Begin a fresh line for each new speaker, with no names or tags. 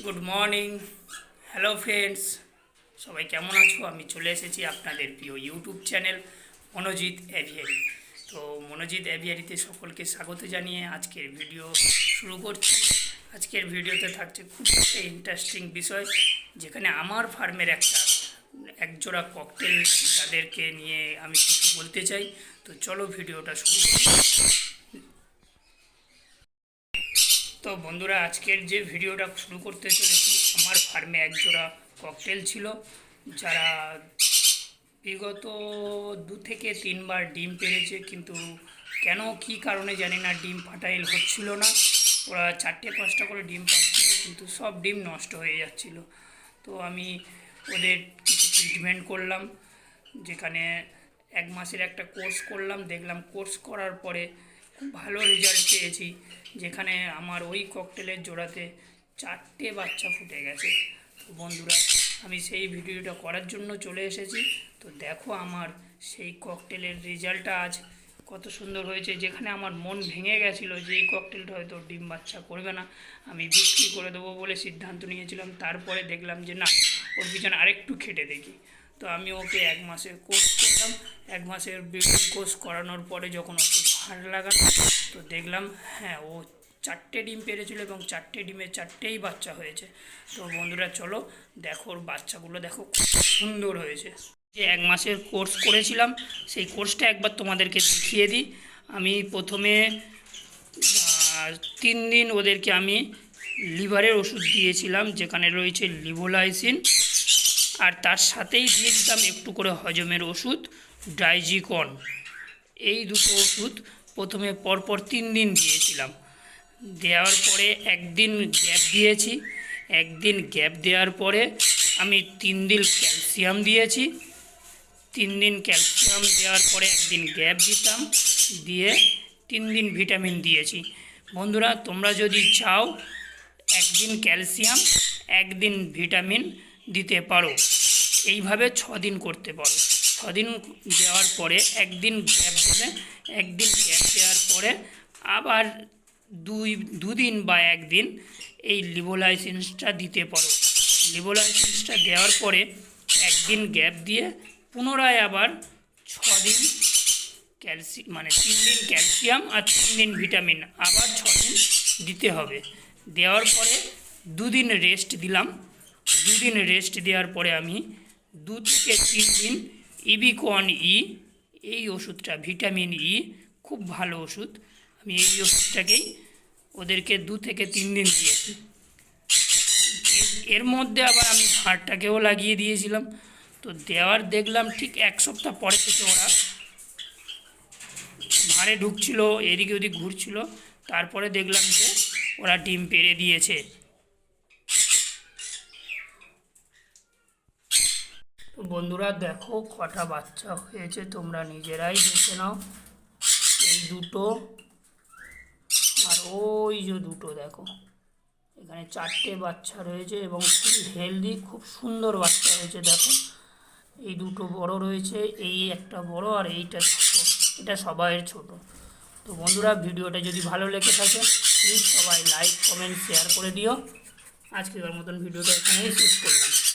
Good morning. Hello friends, সবাই কেমন আছো? আমি চলে এসেছি আপনাদের প্রিয় ইউটিউব চ্যানেল মনোজিৎ অ্যাভিয়ারি। তো মনোজিৎ অ্যাভিয়ারিতে সকলকে স্বাগত জানিয়ে আজকের ভিডিও শুরু করছি। আজকের ভিডিওতে থাকছে খুব একটা ইন্টারেস্টিং বিষয়, যেখানে আমার ফার্মের একজোড়া ককটেল তাদেরকে নিয়ে আমি কিছু বলতে চাই। তো চলো ভিডিওটা শুরু করি। তো বন্ধুরা, আজকের যে ভিডিওটা শুরু করতে চলেছি, আমার ফার্মে একজোড়া ককটেল ছিল, যারা বিগত 2 থেকে 3 বার ডিম পেড়েছে, কিন্তু কেন কী কারণে জানি না ডিম ফার্টাইল হচ্ছিল না। ওরা 4-5টা করে ডিম পাচ্ছিল, কিন্তু সব ডিম নষ্ট হয়ে যাচ্ছিল। তো আমি ওদের কিছু ট্রিটমেন্ট করলাম, যেখানে 1 মাসের একটা কোর্স করলাম। দেখলাম কোর্স করার পরে খুব ভালো রেজাল্ট পেয়েছি, যেখানে আমার ওই ককটেলের জোড়াতে 4টে বাচ্চা ফুটে গেছে। তো বন্ধুরা, আমি সেই ভিডিওটা করার জন্য চলে এসেছি। তো দেখো আমার সেই ককটেলের রেজাল্টটা আজ কত সুন্দর হয়েছে, যেখানে আমার মন ভেঙে গেছিলো যে এই ককটেলটা হয়তো ডিম বাচ্চা করবে না, আমি বিক্রি করে দেবো বলে সিদ্ধান্ত নিয়েছিলাম। তারপরে দেখলাম যে না, ওর পিছনে আরেকটু খেটে দেখি। তো আমি ওকে 1 মাসের কোর্স করলাম। 1 মাসের ব্রিডিং কোর্স করানোর পরে যখন ওকে ভালো লাগালো, তো দেখলাম হ্যাঁ, ও 4টে ডিম পেড়েছিল এবং 4টে ডিমে 4টেই বাচ্চা হয়েছে। তো বন্ধুরা চলো দেখো, ওর বাচ্চাগুলো দেখো খুব সুন্দর হয়েছে। যে 1 মাসের কোর্স করেছিলাম, সেই কোর্সটা একবার তোমাদেরকে দেখিয়ে দিই। আমি প্রথমে 3 দিন ওদেরকে আমি লিভারের ওষুধ দিয়েছিলাম, যেখানে রয়েছে লিভোলাইসিন, আর তার সাথেই দিয়ে দিতাম একটু করে হজমের ওষুধ ডাইজিকন। এই দুটো ওষুধ প্রথমে পরপর 3 দিন দিয়েছিলাম। দেওয়ার পরে একদিন গ্যাপ দিয়েছি। একদিন গ্যাপ দেওয়ার পরে আমি 3 দিন ক্যালসিয়াম দিয়েছি। 3 দিন ক্যালসিয়াম দেওয়ার পরে একদিন গ্যাপ দিতাম, দিয়ে 3 দিন ভিটামিন দিয়েছি। বন্ধুরা, তোমরা যদি চাও একদিন ক্যালসিয়াম একদিন ভিটামিন দিতে পারো, এইভাবে 6 দিন করতে পারো। 6 দিন দেওয়ার পরে একদিন গ্যাপ দেবে। একদিন গ্যাপ দেওয়ার পরে আবার দুদিন বা একদিন এই লিভোলাইসিনসটা দিতে পারো। লিভোলাইসিনসটা দেওয়ার পরে একদিন গ্যাপ দিয়ে পুনরায় আবার 6 দিন মানে 3 দিন ক্যালসিয়াম আর 3 দিন ভিটামিন, আবার 6 দিন দিতে হবে। দেওয়ার পরে 2 দিন রেস্ট দিলাম। 2 দিন রেস্ট দেওয়ার পরে আমি 2 থেকে 3 দিন ইবিকন এই ওষুধটা ভিটামিন খুব ভালো ওষুধ, আমি এই ওষুধটাকেই ওদেরকে 2 থেকে 3 দিন দিয়েছি। এর মধ্যে আবার আমি ভাঁড়টাকেও লাগিয়ে দিয়েছিলাম। তো দেওয়ার দেখলাম ঠিক 1 সপ্তাহ পরে থেকে ওরা ভাঁড়ে ঢুকছিল, এদিকে ওদিক ঘুরছিল। তারপরে দেখলাম যে ওরা ডিম পেড়ে দিয়েছে। তো বন্ধুরা দেখো কটা বাচ্চা হয়েছে, তোমরা নিজেরাই দেখে নাও। এই দুটো আর ওই যে দুটো দেখো, এখানে 4টে বাচ্চা রয়েছে এবং খুব হেলদি, খুব সুন্দর বাচ্চা হয়েছে। দেখো এই দুটো বড় রয়েছে, এই একটা বড় আর এইটা ছোট, এটা সবাইয়ের ছোট। তো বন্ধুরা, ভিডিওটা যদি ভালো লেগে থাকে প্লিজ সবাই লাইক কমেন্ট শেয়ার করে দিও। আজকের মতন ভিডিওটা এখানেই শেষ করলাম।